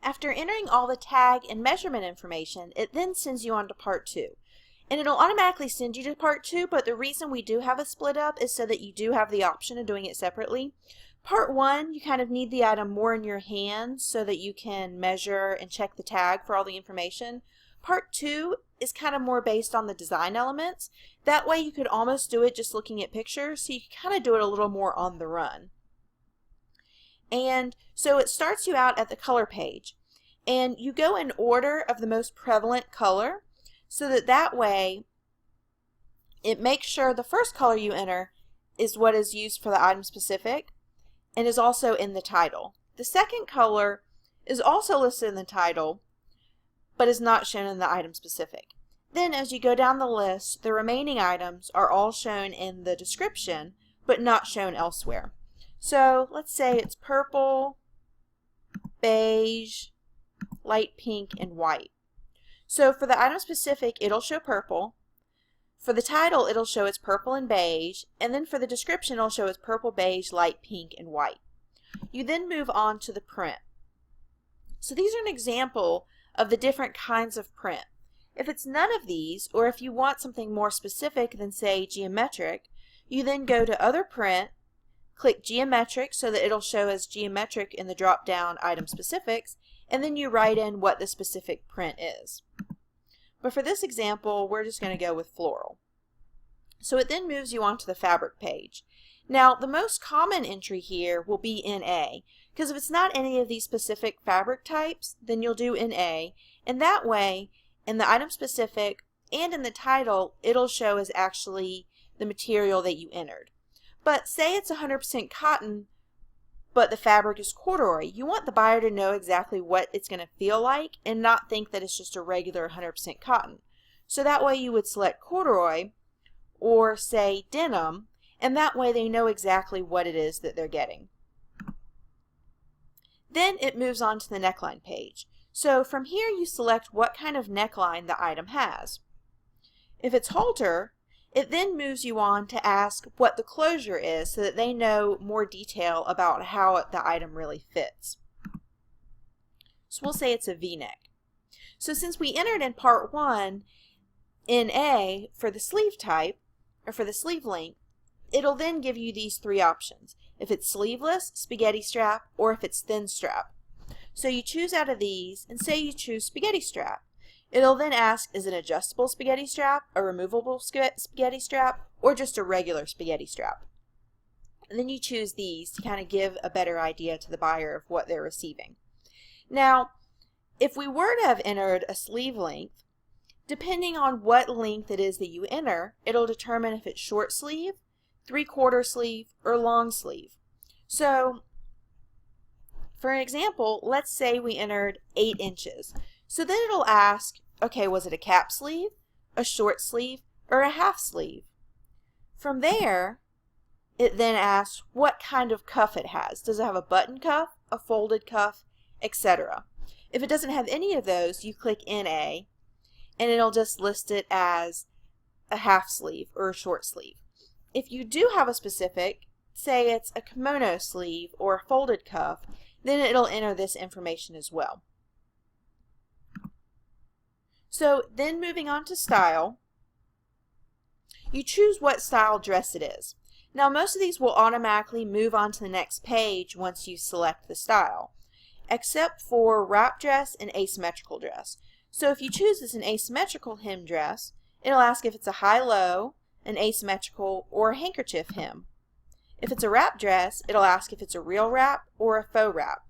After entering all the tag and measurement information, it then sends you on to part 2. And it'll automatically send you to part 2, but the reason we do have a split up is so that you do have the option of doing it separately. Part 1, you kind of need the item more in your hands so that you can measure and check the tag for all the information. Part 2 is kind of more based on the design elements. That way you could almost do it just looking at pictures, so you can kind of do it a little more on the run. And so it starts you out at the color page. And you go in order of the most prevalent color, so that way it makes sure the first color you enter is what is used for the item specific and is also in the title. The second color is also listed in the title but is not shown in the item specific. Then as you go down the list, the remaining items are all shown in the description but not shown elsewhere. So let's say it's purple, beige, light pink, and white. So for the item specific, it'll show purple. For the title, it'll show it's purple and beige, and then for the description, it'll show it's purple, beige, light pink, and white. You then move on to the print. So these are an example of the different kinds of print. If it's none of these, or if you want something more specific than, say, geometric, you then go to Other Print, click Geometric so that it'll show as geometric in the drop-down item specifics, and then you write in what the specific print is. But for this example, we're just going to go with floral. So it then moves you on to the fabric page. Now, the most common entry here will be NA, because if it's not any of these specific fabric types, then you'll do NA, and that way, in the item specific and in the title, it'll show as actually the material that you entered. But say it's 100% cotton, but the fabric is corduroy. You want the buyer to know exactly what it's going to feel like and not think that it's just a regular 100% cotton. So that way you would select corduroy or say denim, and that way they know exactly what it is that they're getting. Then it moves on to the neckline page. So from here you select what kind of neckline the item has. If it's halter, it then moves you on to ask what the closure is so that they know more detail about how the item really fits. So we'll say it's a V-neck. So since we entered in part 1 NA for the sleeve type, or for the sleeve length, it'll then give you these 3 options. If it's sleeveless, spaghetti strap, or if it's thin strap. So you choose out of these, and say you choose spaghetti strap. It'll then ask, is it an adjustable spaghetti strap, a removable spaghetti strap, or just a regular spaghetti strap? And then you choose these to kind of give a better idea to the buyer of what they're receiving. Now, if we were to have entered a sleeve length, depending on what length it is that you enter, it'll determine if it's short sleeve, 3/4 sleeve, or long sleeve. So, for an example, let's say we entered 8 inches. So then it'll ask, okay, was it a cap sleeve, a short sleeve, or a half sleeve? From there, it then asks what kind of cuff it has. Does it have a button cuff, a folded cuff, etc.? If it doesn't have any of those, you click NA, and it'll just list it as a half sleeve or a short sleeve. If you do have a specific, say it's a kimono sleeve or a folded cuff, then it'll enter this information as well. So then moving on to style, you choose what style dress it is. Now most of these will automatically move on to the next page once you select the style, except for wrap dress and asymmetrical dress. So if you choose as an asymmetrical hem dress, it'll ask if it's a high-low, an asymmetrical, or a handkerchief hem. If it's a wrap dress, it'll ask if it's a real wrap or a faux wrap.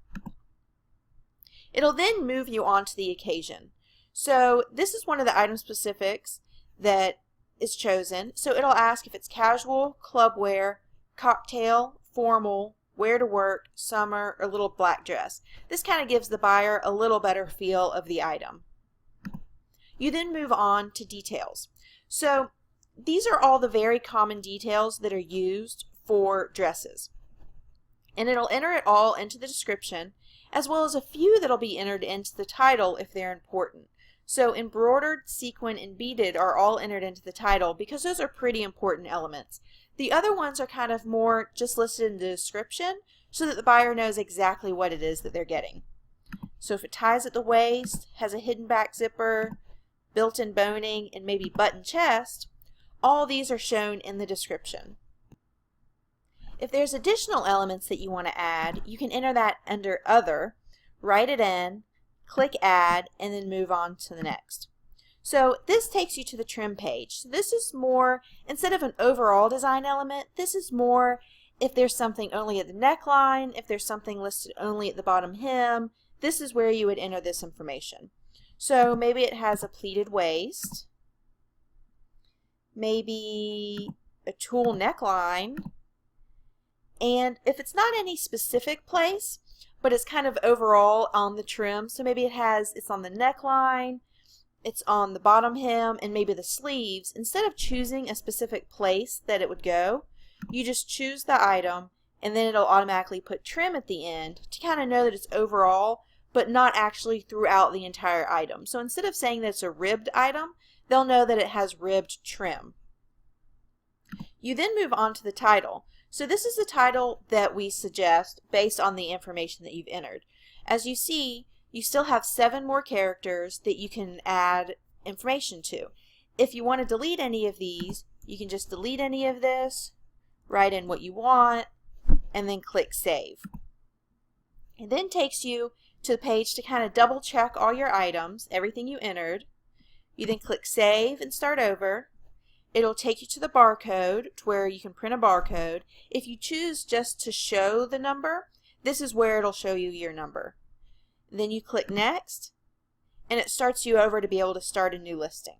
It'll then move you on to the occasion. So this is one of the item specifics that is chosen. So it'll ask if it's casual, club wear, cocktail, formal, wear to work, summer, or little black dress. This kind of gives the buyer a little better feel of the item. You then move on to details. So these are all the very common details that are used for dresses. And it'll enter it all into the description, as well as a few that'll be entered into the title if they're important. So embroidered, sequin, and beaded are all entered into the title because those are pretty important elements. The other ones are kind of more just listed in the description so that the buyer knows exactly what it is that they're getting. So if it ties at the waist, has a hidden back zipper, built-in boning, and maybe button chest, all these are shown in the description. If there's additional elements that you want to add, you can enter that under Other, write it in, click Add, and then move on to the next. So this takes you to the trim page. So this is more, instead of an overall design element, this is more if there's something only at the neckline, if there's something listed only at the bottom hem, this is where you would enter this information. So maybe it has a pleated waist, maybe a tulle neckline, and if it's not any specific place, but it's kind of overall on the trim, so maybe it's on the neckline, it's on the bottom hem, and maybe the sleeves, instead of choosing a specific place that it would go, you just choose the item, and then it'll automatically put trim at the end to kind of know that it's overall, but not actually throughout the entire item. So instead of saying that it's a ribbed item, they'll know that it has ribbed trim. You then move on to the title. So this is the title that we suggest based on the information that you've entered. As you see, you still have 7 more characters that you can add information to. If you want to delete any of these, you can just delete any of this, write in what you want, and then click Save. It then takes you to the page to kind of double check all your items, everything you entered. You then click Save and start over. It'll take you to the barcode to where you can print a barcode. If you choose just to show the number, this is where it'll show you your number. Then you click Next, and it starts you over to be able to start a new listing.